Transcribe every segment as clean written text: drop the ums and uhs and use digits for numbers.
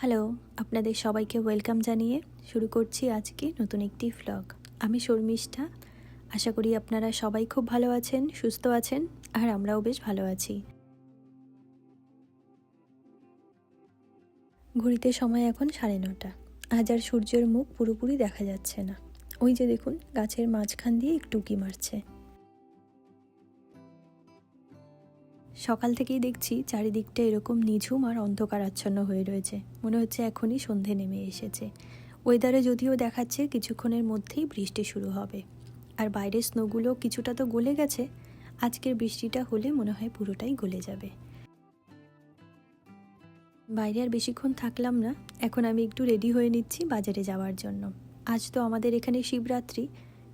Hello, আপনাদের সবাইকে welcome জানিয়ে শুরু করছি আজকে নতুন একটি ভ্লগ। আমি শর্মিষ্ঠা। আশা করি আপনারা সবাই খুব ভালো আছেন, সুস্থ আছেন, আর আমরাও বেশ ভালো আছি। ঘড়িতে সময় এখন 9:30। আজ আর সূর্যের মুখ পুরোপুরি দেখা যাচ্ছে না। ওই যে দেখুন, গাছের মাঝখান দিয়ে একটু উঁকি মারছে। সকাল থেকেই দেখছি চারিদিকটা এরকম নিঝুম আর অন্ধকারাচ্ছন্ন হয়ে রয়েছে। মনে হচ্ছে এখনই সন্ধে নেমে এসেছে। ওয়েদারে যদিও দেখাচ্ছে কিছুক্ষণের মধ্যেই বৃষ্টি শুরু হবে। আর বাইরের স্নোগুলো কিছুটা তো গলে গেছে। আজকের বৃষ্টিটা হলে মনে হয় পুরোটাই গলে যাবে। বাইরে আর বেশিক্ষণ থাকলাম না। এখন আমি একটু রেডি হয়ে নিচ্ছি বাজারে যাওয়ার জন্য। আজ তো আমাদের এখানে শিবরাত্রি,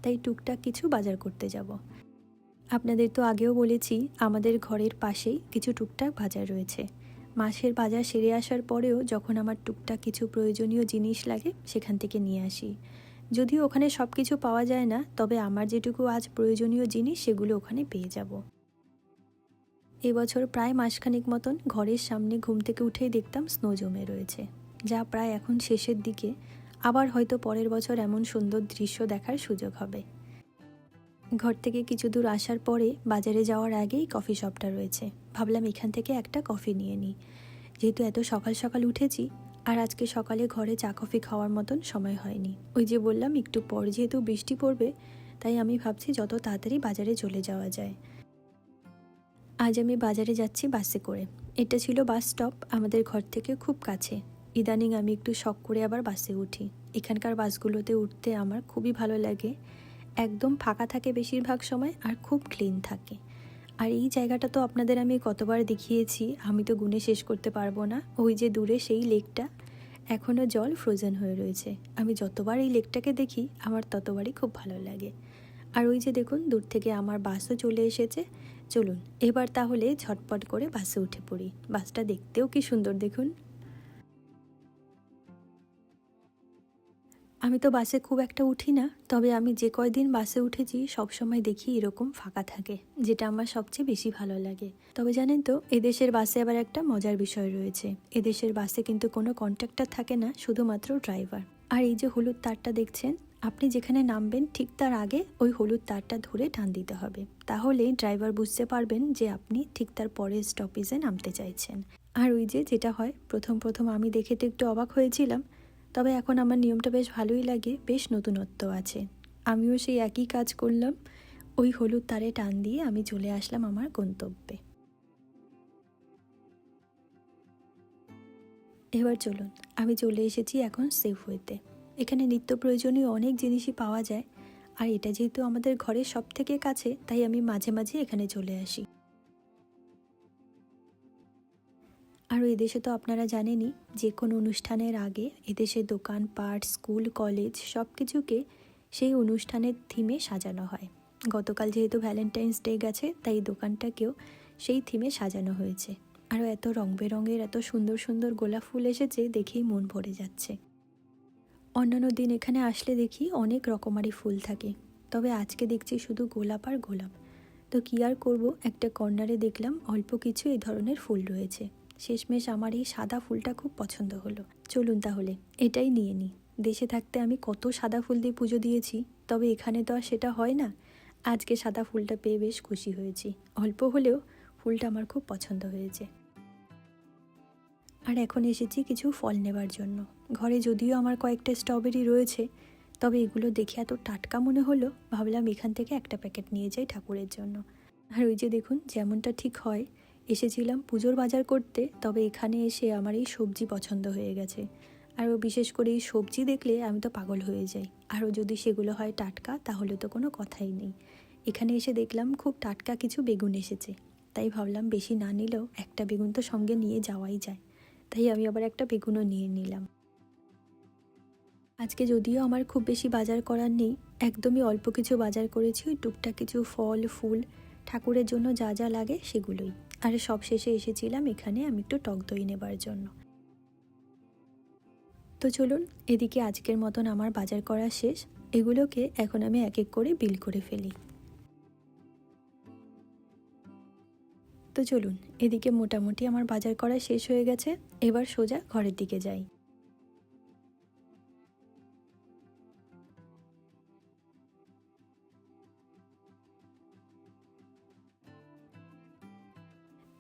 তাই টুকটাক কিছু বাজার করতে যাব। আপনাদের তো আগেও বলেছি, আমাদের ঘরের পাশেই কিছু টুকটাক বাজার রয়েছে। মাসের বাজার সেরে আসার পরেও যখন আমার টুকটাক কিছু প্রয়োজনীয় জিনিস লাগে সেখান থেকে নিয়ে আসি। যদিও ওখানে সব কিছু পাওয়া যায় না, তবে আমার যেটুকু আজ প্রয়োজনীয় জিনিস সেগুলো ওখানে পেয়ে যাব। এবছর প্রায় মাসখানেক মতন ঘরের সামনে ঘুম থেকে উঠেই দেখতাম স্নো জমে রয়েছে, যা প্রায় এখন শেষের দিকে। আবার হয়তো পরের বছর এমন সুন্দর দৃশ্য দেখার সুযোগ হবে। ঘর থেকে কিছু দূর আসার পরে বাজারে যাওয়ার আগেই কফি শপটা রয়েছে। ভাবলাম এখান থেকে একটা কফি নিয়ে নিই, যেহেতু এত সকাল সকাল উঠেছি। আর আজকে সকালে ঘরে চা কফি খাওয়ার মতন সময় হয়নি। ওই যে বললাম একটু পর যেহেতু বৃষ্টি পড়বে, তাই আমি ভাবছি যত তাড়াতাড়ি বাজারে চলে যাওয়া যায়। আজ আমি বাজারে যাচ্ছি বাসে করে। এটা ছিল বাস স্টপ আমাদের ঘর থেকে খুব কাছে। ইদানিং আমি একটু শখ করে আবার বাসে উঠি। এখানকার বাসগুলোতে উঠতে আমার খুবই ভালো লাগে। একদম ফাঁকা থাকে বেশিরভাগ সময়, আর খুব ক্লিন থাকে। আর এই জায়গাটা তো আপনাদের আমি কতবার দেখিয়েছি, আমি তো গুণে শেষ করতে পারবো না। ওই যে দূরে সেই লেকটা, এখনও জল ফ্রোজেন হয়ে রয়েছে। আমি যতবার এই লেকটাকে দেখি আমার ততবারই খুব ভালো লাগে। আর ওই যে দেখুন, দূর থেকে আমার বাসও চলে এসেছে। চলুন এবার তাহলে ঝটপট করে বাসে উঠে পড়ি। বাসটা দেখতেও কি সুন্দর দেখুন। আমি তো বাসে খুব একটা উঠি না, তবে আমি যে কয়দিন বাসে উঠেছি সবসময় দেখি এরকম ফাঁকা থাকে, যেটা আমার সবচেয়ে বেশি ভালো লাগে। তবে জানেন তো, এদেশের বাসে আবার একটা মজার বিষয় রয়েছে। এদেশের বাসে কিন্তু কোনো কন্ট্রাক্টর থাকে না, শুধুমাত্র ড্রাইভার। আর এই যে হলুদ তারটা দেখছেন, আপনি যেখানে নামবেন ঠিক তার আগে ওই হলুদ তারটা ধরে টান দিতে হবে। তাহলেই ড্রাইভার বুঝতে পারবেন যে আপনি ঠিক তার পরের স্টপেজে নামতে চাইছেন। আর ওই যে যেটা হয়, প্রথম প্রথম আমি দেখে তো একটু অবাক হয়েছিলাম, তবে এখন আমার নিয়মটা বেশ ভালোই লাগে, বেশ নতুনত্ব আছে। আমিও সেই একই কাজ করলাম। ওই হলুদ তারে টান দিয়ে আমি চলে আসলাম আমার গন্তব্যে। এবার চলুন, আমি চলে এসেছি এখন সেফওয়েতে। এখানে নিত্য প্রয়োজনীয় অনেক জিনিসই পাওয়া যায়। আর এটা যেহেতু আমাদের ঘরের সব থেকে কাছে, তাই আমি মাঝে মাঝে এখানে চলে আসি। আর এদেশে তো আপনারা জানেনই, যে কোনো অনুষ্ঠানের আগে এদেশে দোকান পাট স্কুল কলেজ সব কিছুকে সেই অনুষ্ঠানের থিমে সাজানো হয়। গতকাল যেহেতু ভ্যালেন্টাইন্স ডে গেছে, তাই দোকানটাকেও সেই থিমে সাজানো হয়েছে। আরও এত রং বেরঙের এত সুন্দর সুন্দর গোলাপ ফুল এসেছে, দেখেই মন ভরে যাচ্ছে। অন্যান্য দিন এখানে আসলে দেখি অনেক রকমারি ফুল থাকে, তবে আজকে দেখছি শুধু গোলাপ আর গোলাপ। তো কী আর করবো, একটা কর্নারে দেখলাম অল্প কিছু এই ধরনের ফুল রয়েছে। শেষমেশ আমার এই সাদা ফুলটা খুব পছন্দ হলো। চলুন তাহলে এটাই নিয়ে নিই। দেশে থাকতে আমি কত সাদা ফুল দিয়ে পুজো দিয়েছি, তবে এখানে তো আর সেটা হয় না। আজকে সাদা ফুলটা পেয়ে বেশ খুশি হয়েছি। অল্প হলেও ফুলটা আমার খুব পছন্দ হয়েছে। আর এখন এসেছি কিছু ফল নেবার জন্য। ঘরে যদিও আমার কয়েকটা স্ট্রবেরি রয়েছে, তবে এগুলো দেখে এত টাটকা মনে হলো, ভাবলাম এখান থেকে একটা প্যাকেট নিয়ে যাই ঠাকুরের জন্য। আর ওই যে দেখুন, যেমনটা ঠিক হয়, এসেছিলাম পুজোর বাজার করতে, তবে এখানে এসে আমার এই সবজি পছন্দ হয়ে গেছে। আর বিশেষ করে এই সবজি দেখলে আমি তো পাগল হয়ে যাই। আরও যদি সেগুলো হয় টাটকা, তাহলে তো কোনো কথাই নেই। এখানে এসে দেখলাম খুব টাটকা কিছু বেগুন এসেছে, তাই ভাবলাম বেশি না নিলেও একটা বেগুন তো সঙ্গে নিয়ে যাওয়াই যায়। তাই আমি আবার একটা বেগুনও নিয়ে নিলাম। আজকে যদিও আমার খুব বেশি বাজার করার নেই, একদমই অল্প কিছু বাজার করেছি। ওই টুকটাক কিছু ফল ফুল, ঠাকুরের জন্য যা যা লাগে সেগুলোই। আর সব শেষে এসেছিলাম এখানে আমি একটু টক দই নেবার জন্য। তো চলুন, এদিকে আজকের মতন আমার বাজার করা শেষ। এগুলোকে এখন আমি এক এক করে বিল করে ফেলি। তো চলুন, এদিকে মোটামুটি আমার বাজার করা শেষ হয়ে গেছে। এবার সোজা ঘরের দিকে যাই।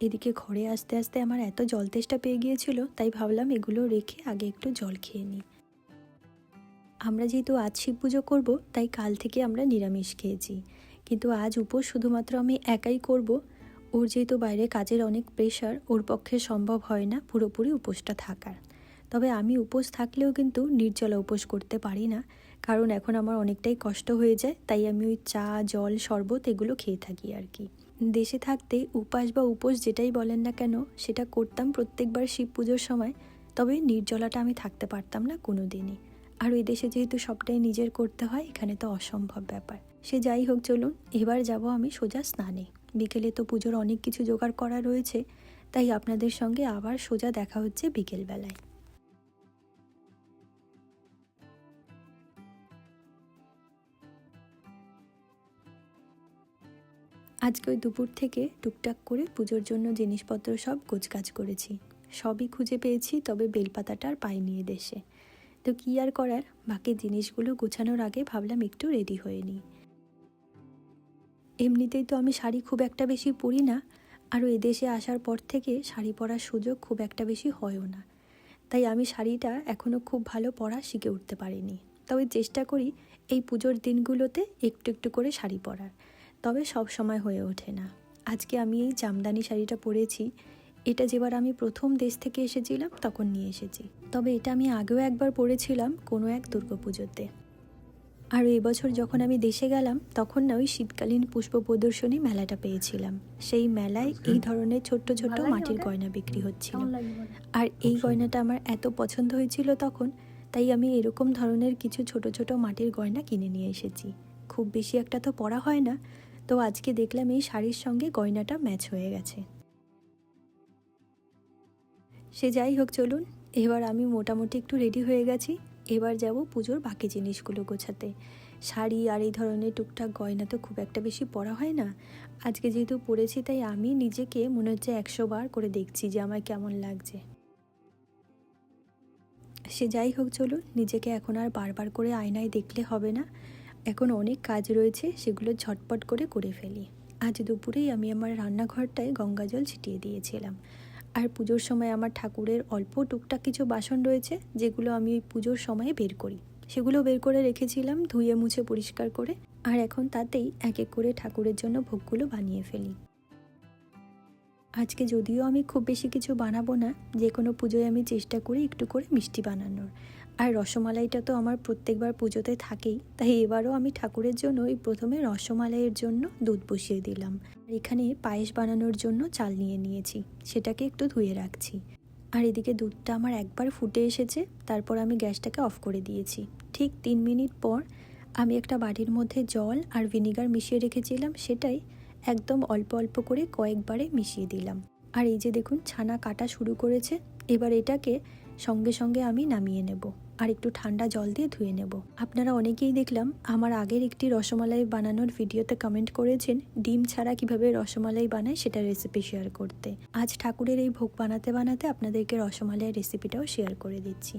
এদিকে ঘরে আসতে আসতে আমার এত জল তেষ্টা পেয়ে গিয়েছিল, তাই ভাবলাম এগুলো রেখে আগে একটু জল খেয়ে নিই। আমরা যেহেতু আজ শিব পুজো করবো, তাই কাল থেকে আমরা নিরামিষ খেয়েছি, কিন্তু আজ উপোস শুধুমাত্র আমি একাই করব। ওর যেহেতু বাইরে কাজের অনেক প্রেশার, ওর পক্ষে সম্ভব হয় না পুরোপুরি উপোসটা থাকার। তবে আমি উপোস থাকলেও কিন্তু নির্জলা উপোস করতে পারি না, কারণ এখন আমার অনেকটাই কষ্ট হয়ে যায়, তাই আমি ওই চা, জল, শরবত এগুলো খেয়ে থাকি আর কি। দেশে থাকতে উপাস বা উপোস যেটাই বলেন না কেন, সেটা করতাম প্রত্যেকবার শিব পুজোর সময়, তবে নির্জলাটা আমি থাকতে পারতাম না কোনো দিনই। আর ওই দেশে যেহেতু সবটাই নিজের করতে হয়, এখানে তো অসম্ভব ব্যাপার। সে যাই হোক, চলুন এবার যাব আমি সোজা স্নানে। বিকেলে তো পুজোর অনেক কিছু জোগাড় করা রয়েছে, তাই আপনাদের সঙ্গে আবার সোজা দেখা হচ্ছে বিকেলবেলায়। আজকে ওই দুপুর থেকে টুকটাক করে পুজোর জন্য জিনিসপত্র সব গোছগাছ করেছি। সবই খুঁজে পেয়েছি, তবে বেলপাতাটা আর পাইনি দেশে। তো কী আর করার, বাকি জিনিসগুলো গোছানোর আগে ভাবলাম একটু রেডি হয়ে নিই। এমনিতেই তো আমি শাড়ি খুব একটা বেশি পরি না, আরও এদেশে আসার পর থেকে শাড়ি পরার সুযোগ খুব একটা বেশি হয়ও না, তাই আমি শাড়িটা এখনও খুব ভালো পরা শিখে উঠতে পারিনি। তবে চেষ্টা করি এই পুজোর দিনগুলোতে একটু একটু করে শাড়ি পরার, তবে সব সময় হয়ে ওঠে না। আজকে আমি এই জামদানি শাড়িটা পরেছি। এটা যেবার আমি প্রথম দেশ থেকে এসেছিলাম তখন নিয়ে এসেছি, তবে এটা আমি আগেও একবার পরেছিলাম কোনো এক দুর্গাপুজোতে। আর এবছর যখন আমি দেশে গেলাম, তখন না ওই শীতকালীন পুষ্প প্রদর্শনী মেলাটা পেয়েছিলাম। সেই মেলায় এই ধরনের ছোট্ট ছোট্ট মাটির গয়না বিক্রি হচ্ছিল, আর এই গয়নাটা আমার এত পছন্দ হয়েছিল তখন, তাই আমি এরকম ধরনের কিছু ছোট ছোট মাটির গয়না কিনে নিয়ে এসেছি। খুব বেশি একটা তো পরা হয় না, তো আজকে দেখলাম এই শাড়ির সঙ্গে গয়নাটা ম্যাচ হয়ে গেছে। সে যাই হোক, চলুন এবার আমি মোটামুটি একটু রেডি হয়ে গেছি। এবার যাব পুজোর বাকি জিনিসগুলো গোছাতে। শাড়ি আর এই ধরনের টুকটাক গয়না তো খুব একটা বেশি পরা হয় না। আজকে যেহেতু পরেছি, তাই আমি নিজেকে মনে হচ্ছে 100 বার করে দেখছি যে আমার কেমন লাগছে। সে যাই হোক, চলুন নিজেকে এখন আর বারবার করে আয়নায় দেখলে হবে না। এখন অনেক কাজ রয়েছে, সেগুলো ঝটপট করে করে ফেলি। আজ দুপুরেই আমি আমার রান্নাঘরটায় গঙ্গা জল ছিটিয়ে দিয়েছিলাম। আর পুজোর সময় আমার ঠাকুরের অল্প টুকটাক কিছু বাসন রয়েছে, যেগুলো আমি ওই পুজোর সময়ে বের করি, সেগুলো বের করে রেখেছিলাম ধুয়ে মুছে পরিষ্কার করে। আর এখন তাতেই এক এক করে ঠাকুরের জন্য ভোগগুলো বানিয়ে ফেলি। আজকে যদিও আমি খুব বেশি কিছু বানাবো না, যে কোনো পুজোয় আমি চেষ্টা করি একটু করে মিষ্টি বানানোর। আর রসমালাইটা তো আমার প্রত্যেকবার পুজোতে থাকেই, তাই এবারও আমি ঠাকুরের জন্য ওই প্রথমে রসমালাইয়ের জন্য দুধ বসিয়ে দিলাম। আর এখানে পায়েস বানানোর জন্য চাল নিয়ে নিয়েছি, সেটাকে একটু ধুয়ে রাখছি। আর এদিকে দুধটা আমার একবার ফুটে এসেছে, তারপর আমি গ্যাসটাকে অফ করে দিয়েছি। ঠিক 3 মিনিট পর আমি একটা বাটির মধ্যে জল আর ভিনিগার মিশিয়ে রেখেছিলাম, সেটাই একদম অল্প অল্প করে কয়েকবারে মিশিয়ে দিলাম। আর এই যে দেখুন, ছানা কাটা শুরু করেছে। এবার এটাকে সঙ্গে সঙ্গে আমি নামিয়ে নেব আর একটু ঠান্ডা জল দিয়ে ধুয়ে নেব। আপনারা অনেকেই দেখলাম আমার আগের একটি রসমালাই বানানোর ভিডিওতে কমেন্ট করেছেন ডিম ছাড়া কিভাবে রসমালাই বানায় সেটা রেসিপি শেয়ার করতে। আজ ঠাকুরের এই ভোগ বানাতে বানাতে আপনাদেরকে রসমালাইয়ের রেসিপিটাও শেয়ার করে দিচ্ছি।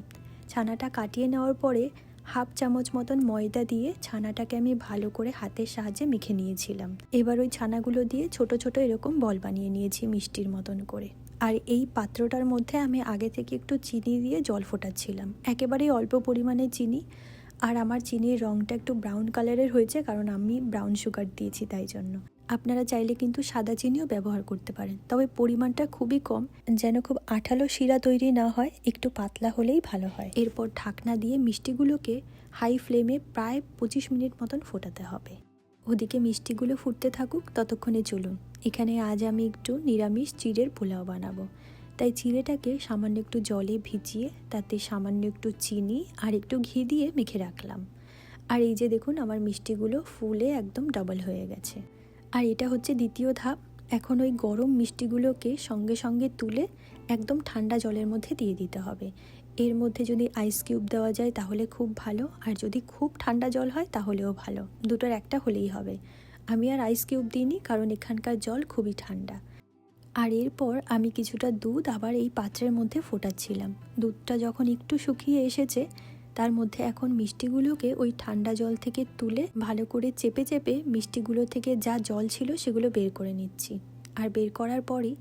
ছানাটা কাটিয়ে নেওয়ার পরে হাফ চামচ মতন ময়দা দিয়ে ছানাটাকে আমি ভালো করে হাতের সাহায্যে মেখে নিয়েছিলাম। এবার ওই ছানাগুলো দিয়ে ছোট ছোট এরকম বল বানিয়ে নিয়েছি মিষ্টির মতন করে। আর এই পাত্রটার মধ্যে আমি আগে থেকে একটু চিনি দিয়ে জল ফোটাচ্ছিলাম, একেবারেই অল্প পরিমাণে চিনি। আর আমার চিনির রঙটা একটু ব্রাউন কালারের হয়েছে, কারণ আমি ব্রাউন সুগার দিয়েছি, তাই জন্য। আপনারা চাইলে কিন্তু সাদা চিনিও ব্যবহার করতে পারেন, তবে পরিমাণটা খুবই কম, যেন খুব আঠালো শিরা তৈরি না হয়, একটু পাতলা হলেই ভালো হয়। এরপর ঢাকনা দিয়ে মিষ্টিগুলোকে হাই ফ্লেমে প্রায় 25 মিনিট মতন ফোটাতে হবে। ওদিকে মিষ্টিগুলো ফুটতে থাকুক, ততক্ষণে চলুন এখানে আজ আমি একটু নিরামিষ চিড়ের পোলাও বানাবো। তাই চিড়েটাকে সামান্য একটু জলে ভিজিয়ে তাতে সামান্য একটু চিনি আর একটু ঘি দিয়ে মেখে রাখলাম। আর এই যে দেখুন, আমার মিষ্টিগুলো ফুলে একদম ডাবল হয়ে গেছে। আর এটা হচ্ছে দ্বিতীয় ধাপ। এখন ওই গরম মিষ্টিগুলোকে সঙ্গে সঙ্গে তুলে একদম ঠান্ডা জলের মধ্যে দিয়ে দিতে হবে। এর মধ্যে যদি আইস কিউব দেওয়া যায় তাহলে খুব ভালো, আর যদি খুব ঠান্ডা জল হয় তাহলেও ভালো, দুটোর একটা হলেই হবে। আমি আর আইস কিউব দিইনি, কারণ এখানকার জল খুবই ঠান্ডা। আর এরপর আমি কিছুটা দুধ আবার এই পাত্রের মধ্যে ফোটাচ্ছিলাম। দুধটা যখন একটু শুকিয়ে এসেছে, তার মধ্যে এখন মিষ্টিগুলোকে ওই ঠান্ডা জল থেকে তুলে ভালো করে চেপে চেপে মিষ্টিগুলো থেকে যা জল ছিল সেগুলো বের করে নিচ্ছি। আর বের করার পরই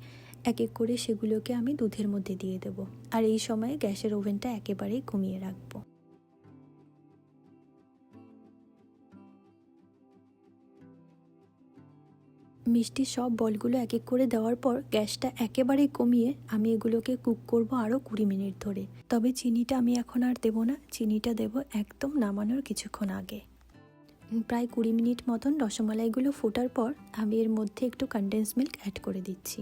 এক এক করে সেগুলোকে আমি দুধের মধ্যে দিয়ে দেবো। আর এই সময়ে গ্যাসের ওভেনটা একেবারেই কমিয়ে রাখবো। মিষ্টির সব বলগুলো এক এক করে দেওয়ার পর গ্যাসটা একেবারেই কমিয়ে আমি এগুলোকে কুক করব আরও 20 মিনিট ধরে। তবে চিনিটা আমি এখন আর দেবো না, চিনিটা দেব একদম নামানোর কিছুক্ষণ আগে। প্রায় 20 মিনিট মতন রসমালাইগুলো ফোটার পর আমি এর মধ্যে একটু কনডেন্স মিল্ক অ্যাড করে দিচ্ছি।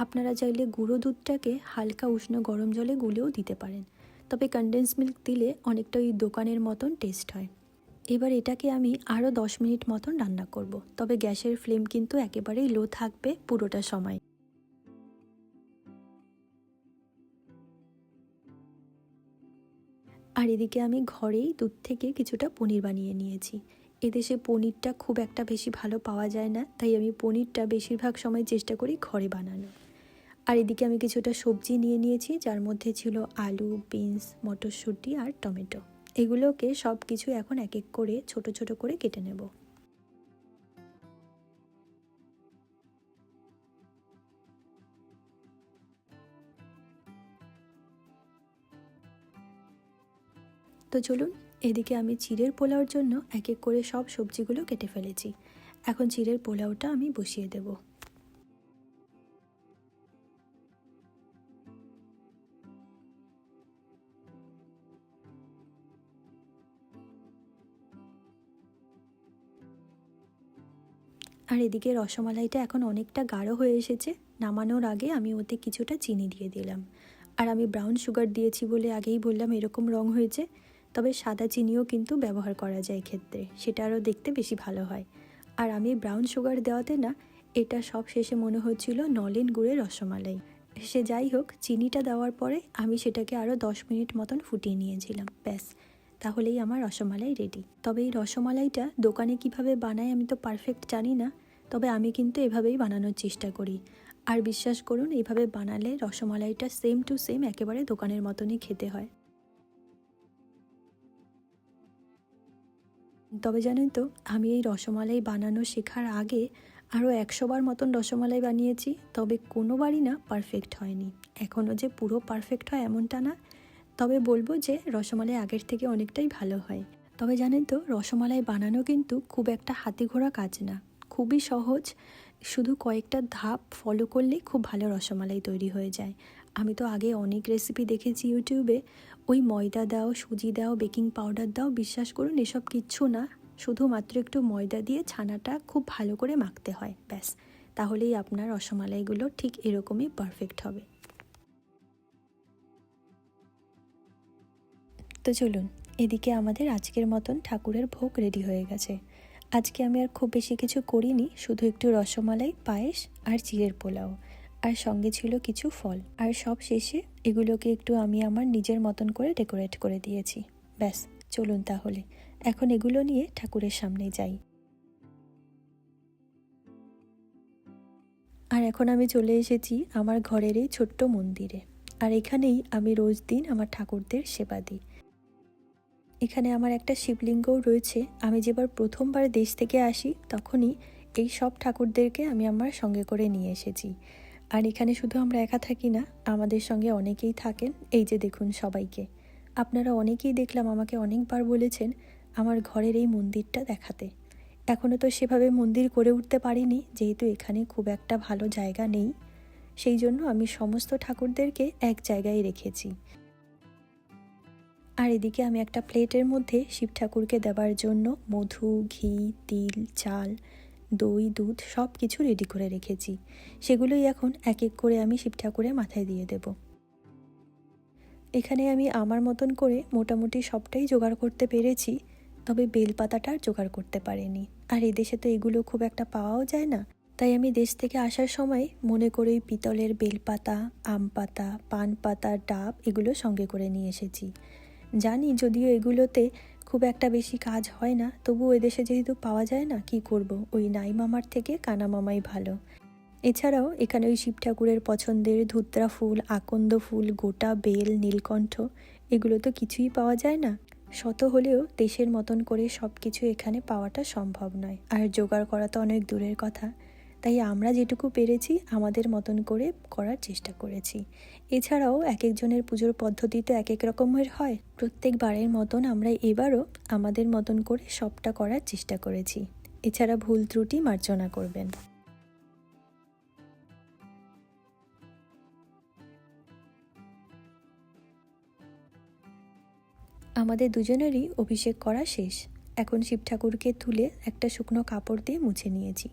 আপনারা চাইলে গুঁড়ো দুধটাকে হালকা উষ্ণ গরম জলে গুলেও দিতে পারেন, তবে কনডেন্স মিল্ক দিলে অনেকটা ওই দোকানের মতন টেস্ট হয়। এবার এটাকে আমি আরও 10 মিনিট মতন রান্না করব, তবে গ্যাসের ফ্লেম কিন্তু একেবারেই লো থাকবে পুরোটা সময়। আর এদিকে আমি ঘরেই দুধ থেকে কিছুটা পনির বানিয়ে নিয়েছি। এদেশে পনিরটা খুব একটা বেশি ভালো পাওয়া যায় না, তাই আমি পনিরটা বেশিরভাগ সময় চেষ্টা করি ঘরে বানানো। আর এদিকে আমি কিছুটা সবজি নিয়ে নিয়েছি, যার মধ্যে ছিল আলু, বিনস, মটরশুঁটি আর টমেটো। এগুলোকে সব কিছু এখন এক এক করে ছোট ছোট করে কেটে নেব। তো চলুন, এদিকে আমি চিড়ের পোলাওর জন্য এক এক করে সব সবজিগুলো কেটে ফেলেছি। এখন চিড়ের পোলাওটা আমি বসিয়ে দেব। আর এদিকে রসমালাইটা এখন অনেকটা গাঢ় হয়ে এসেছে। নামানোর আগে আমি ওতে কিছুটা চিনি দিয়ে দিলাম। আর আমি ব্রাউন সুগার দিয়েছি বলে আগেই বললাম এরকম রং হয়েছে, তবে সাদা চিনিও কিন্তু ব্যবহার করা যায় এক্ষেত্রে, সেটা আরও দেখতে বেশি ভালো হয়। আর আমি ব্রাউন সুগার দেওয়াতে না, এটা সব শেষে মনে হচ্ছিল নলেন গুড়ের রসমালাই। সে যাই হোক, চিনিটা দেওয়ার পরে আমি সেটাকে আরও 10 মিনিট মতন ফুটিয়ে নিয়েছিলাম। ব্যাস, তাহলেই আমার রসমালাই রেডি। তবে এই রসমালাইটা দোকানে কিভাবে বানায় আমি তো পারফেক্ট জানি না, তবে আমি কিন্তু এভাবেই বানানোর চেষ্টা করি। আর বিশ্বাস করুন, এইভাবে বানালে রসমালাইটা সেম টু সেম একেবারে দোকানের মতনই খেতে হয়। তবে জানেন তো, আমি এই রসমালাই বানানো শেখার আগে আরও 100 বার মতন রসমালাই বানিয়েছি, তবে কোনোবারই না পারফেক্ট হয়নি। এখনও যে পুরো পারফেক্ট হয় এমনটা না, তবে বলবো যে রসমালাই আগের থেকে অনেকটাই ভালো হয়। তবে জানেন তো, রসমালাই বানানো কিন্তু খুব একটা হাতে ঘোরা কাজ না, খুবই সহজ। শুধু কয়েকটা ধাপ ফলো করলেই খুব ভালো রসমালাই তৈরি হয়ে যায়। আমি তো আগে অনেক রেসিপি দেখেছি ইউটিউবে, ওই ময়দা দাও, সুজি দাও, বেকিং পাউডার দাও, বিশ্বাস করুন এসব কিচ্ছু না। শুধুমাত্র একটু ময়দা দিয়ে ছানাটা খুব ভালো করে মাখতে হয়, ব্যাস, তাহলেই আপনার রসমালাইগুলো ঠিক এরকমই পারফেক্ট হবে। তো চলুন, এদিকে আমাদের আজকের মতন ঠাকুরের ভোগ রেডি হয়ে গেছে। আজকে আমি আর খুব বেশি কিছু করিনি, শুধু একটু রসমালাই, পায়েস আর চিড়ের পোলাও, আর সঙ্গে ছিল কিছু ফল। আর সব শেষে এগুলোকে একটু আমি আমার নিজের মতন করে ডেকোরেট করে দিয়েছি। ব্যাস, চলুন তাহলে এখন এগুলো নিয়ে ঠাকুরের সামনে যাই। আর এখন আমি চলে এসেছি আমার ঘরের এই ছোট্ট মন্দিরে। আর এখানেই আমি রোজ দিন আমার ঠাকুরদের সেবা দিই। এখানে আমার একটা শিবলিঙ্গও রয়েছে। আমি যেবার প্রথমবার দেশ থেকে আসি তখনই এই সব ঠাকুরদেরকে আমি আমার সঙ্গে করে নিয়ে এসেছি। আর এখানে শুধু আমরা একা থাকি না, আমাদের সঙ্গে অনেকেই থাকেন। এই যে দেখুন সবাইকে, আপনারা অনেকেই দেখলাম আমাকে অনেকবার বলেছেন আমার ঘরের এই মন্দিরটা দেখাতে। এখনও তো সেভাবে মন্দির করে উঠতে পারিনি, যেহেতু এখানে খুব একটা ভালো জায়গা নেই। সেই জন্য আমি সমস্ত ঠাকুরদেরকে এক জায়গায় রেখেছি। আর এদিকে আমি একটা প্লেটের মধ্যে শিব ঠাকুরকে দেবার জন্য মধু, ঘি, তিল, চাল, দই, দুধ সব কিছু রেডি করে রেখেছি। সেগুলোই এখন এক এক করে আমি শিব ঠাকুরের মাথায় দিয়ে দেব। এখানে আমি আমার মতন করে মোটামুটি সবটাই জোগাড় করতে পেরেছি, তবে বেলপাতাটা আর জোগাড় করতে পারিনি। আর এদেশে তো এগুলো খুব একটা পাওয়াও যায় না, তাই আমি দেশ থেকে আসার সময় মনে করেই পিতলের বেলপাতা, আম পাতা, পান পাতা, ডাব এগুলো সঙ্গে করে নিয়ে এসেছি। জানি যদিও এগুলোতে খুব একটা বেশি কাজ হয় না, তবু এদেশে যেহেতু পাওয়া যায় না, কি করব, ওই নাই মামার থেকে কানা মামাই ভালো। এছাড়াও এখানে ওই শিব ঠাকুরের পছন্দের ধুত্রা ফুল, আকন্দ ফুল, গোটা বেল, নীলকণ্ঠ এগুলো তো কিছুই পাওয়া যায় না। শত হলেও দেশের মতন করে সব কিছু এখানে পাওয়াটা সম্ভব নয়, আর জোগাড় করা তো অনেক দূরের কথা। তাই আমরা যেটুকু পেরেছি আমাদের মতন করে করার চেষ্টা করেছি। এছাড়াও এক একজনের পুজোর পদ্ধতি তো এক এক রকমের হয়, প্রত্যেকবারের মতন আমরা এবারও আমাদের মতন করে সবটা করার চেষ্টা করেছি। এছাড়া ভুল ত্রুটি মার্জনা করবেন। আমাদের দুজনেরই অভিষেক করা শেষ। এখন শিব ঠাকুরকে তুলে একটা শুকনো কাপড় দিয়ে মুছে নিয়েছি,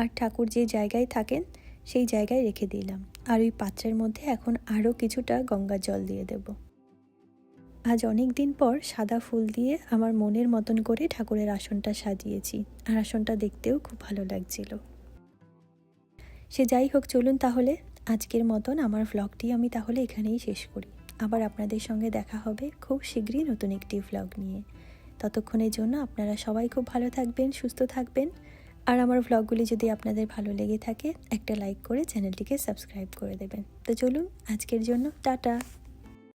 আর ঠাকুর যে জায়গায় থাকেন সেই জায়গায় রেখে দিলাম। আর ওই পাত্রের মধ্যে এখন আরও কিছুটা গঙ্গার জল দিয়ে দেব। আজ অনেক দিন পর সাদা ফুল দিয়ে আমার মনের মতন করে ঠাকুরের আসনটা সাজিয়েছি, আর আসনটা দেখতেও খুব ভালো লাগছিল। সে যাই হোক, চলুন তাহলে আজকের মতন আমার ভ্লগটি আমি তাহলে এখানেই শেষ করি। আবার আপনাদের সঙ্গে দেখা হবে খুব শীঘ্রই নতুন একটি ভ্লগ নিয়ে। ততক্ষণের জন্য আপনারা সবাই খুব ভালো থাকবেন, সুস্থ থাকবেন। আর আমার ভ্লগগুলি যদি আপনাদের ভালো লেগে থাকে একটা লাইক করে চ্যানেলটিকে সাবস্ক্রাইব করে দেবেন। তো চলুন আজকের জন্য টাটা।